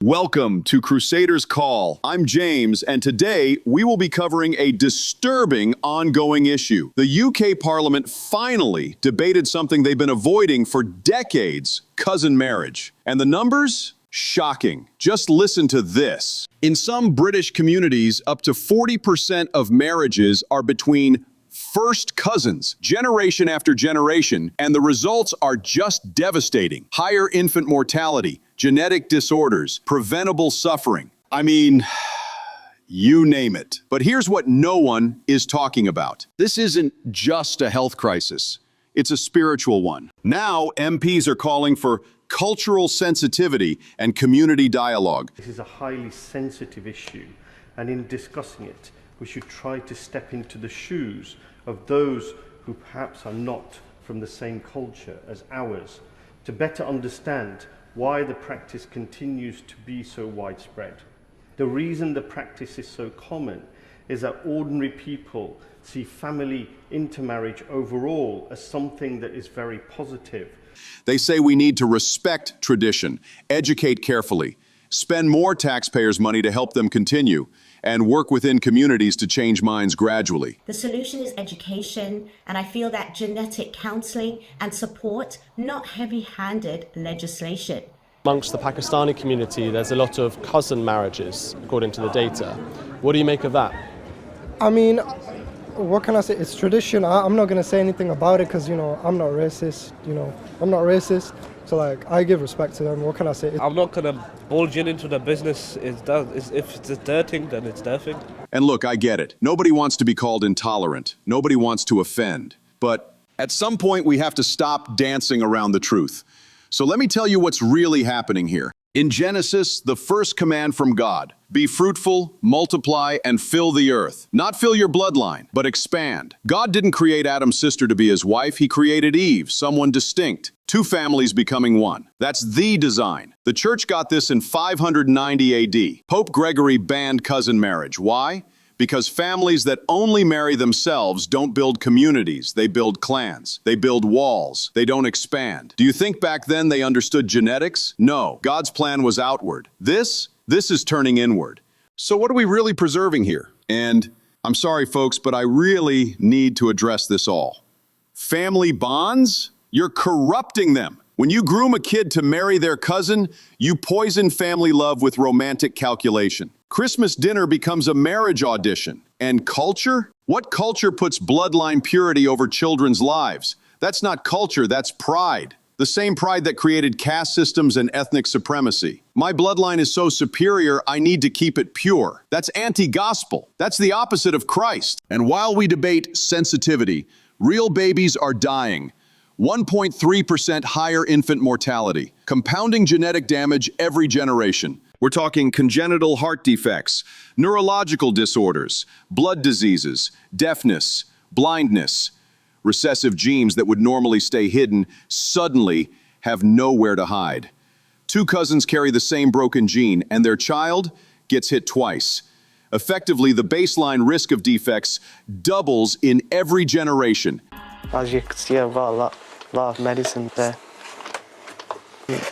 Welcome to Crusaders Call. I'm James, and today we will be covering a disturbing ongoing issue. The UK Parliament finally debated something they've been avoiding for decades, cousin marriage. And the numbers? Shocking. Just listen to this. In some British communities, up to 40% of marriages are between first cousins, generation after generation, and the results are just devastating. Higher infant mortality, genetic disorders, preventable suffering. I mean, you name it. But here's what no one is talking about. This isn't just a health crisis. It's a spiritual one. Now, MPs are calling for cultural sensitivity and community dialogue. This is a highly sensitive issue, and in discussing it, we should try to step into the shoes of those who perhaps are not from the same culture as ours, to better understand why the practice continues to be so widespread. The reason the practice is so common is that ordinary people see family intermarriage overall as something that is very positive. They say we need to respect tradition, educate carefully, spend more taxpayers' money to help them continue, and work within communities to change minds gradually. The solution is education, and I feel that genetic counselling and support, not heavy-handed legislation. Amongst the Pakistani community, there's a lot of cousin marriages, according to the data. What do you make of that? I mean, what can I say? It's tradition. I'm not going to say anything about it because, I'm not racist. I'm not racist. So, I give respect to them. What can I say? I'm not going to bulge into the business. If it's their thing, then it's their thing. And look, I get it. Nobody wants to be called intolerant. Nobody wants to offend. But at some point, we have to stop dancing around the truth. So let me tell you what's really happening here. In Genesis, the first command from God, be fruitful, multiply, and fill the earth. Not fill your bloodline, but expand. God didn't create Adam's sister to be his wife. He created Eve, someone distinct. Two families becoming one. That's the design. The church got this in 590 AD. Pope Gregory banned cousin marriage. Why? Because families that only marry themselves don't build communities, they build clans, they build walls, they don't expand. Do you think back then they understood genetics? No, God's plan was outward. This is turning inward. So what are we really preserving here? And I'm sorry folks, but I really need to address this all. Family bonds? You're corrupting them. When you groom a kid to marry their cousin, you poison family love with romantic calculation. Christmas dinner becomes a marriage audition. And culture? What culture puts bloodline purity over children's lives? That's not culture, that's pride. The same pride that created caste systems and ethnic supremacy. My bloodline is so superior, I need to keep it pure. That's anti-gospel. That's the opposite of Christ. And while we debate sensitivity, real babies are dying. 1.3% higher infant mortality, compounding genetic damage every generation. We're talking congenital heart defects, neurological disorders, blood diseases, deafness, blindness. Recessive genes that would normally stay hidden suddenly have nowhere to hide. Two cousins carry the same broken gene, and their child gets hit twice. Effectively, the baseline risk of defects doubles in every generation. As you can see, I've got a lot of medicine there.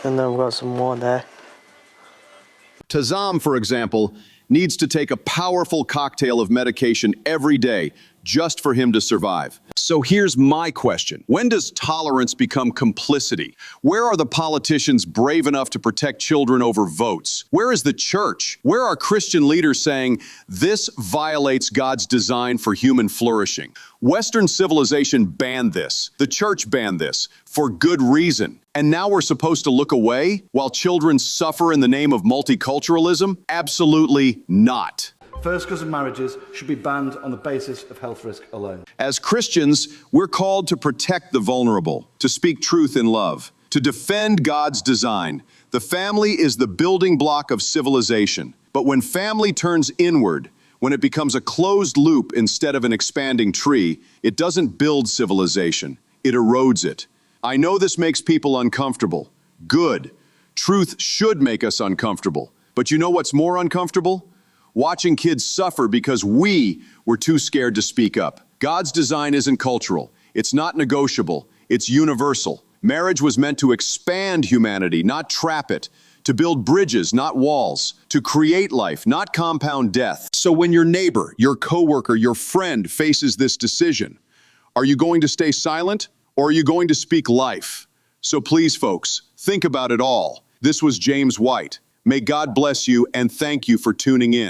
And then we've got some more there. Tazam, for example, needs to take a powerful cocktail of medication every day just for him to survive. So here's my question. When does tolerance become complicity? Where are the politicians brave enough to protect children over votes? Where is the church? Where are Christian leaders saying this violates God's design for human flourishing? Western civilization banned this. The church banned this for good reason. And now we're supposed to look away while children suffer in the name of multiculturalism? Absolutely not. First cousin marriages should be banned on the basis of health risk alone. As Christians, we're called to protect the vulnerable, to speak truth in love, to defend God's design. The family is the building block of civilization. But when family turns inward, when it becomes a closed loop instead of an expanding tree, it doesn't build civilization, it erodes it. I know this makes people uncomfortable. Good. Truth should make us uncomfortable. But you know what's more uncomfortable? Watching kids suffer because we were too scared to speak up. God's design isn't cultural. It's not negotiable. It's universal. Marriage was meant to expand humanity, not trap it, to build bridges, not walls, to create life, not compound death. So when your neighbor, your coworker, your friend faces this decision, are you going to stay silent or are you going to speak life? So please, folks, think about it all. This was James White. May God bless you and thank you for tuning in.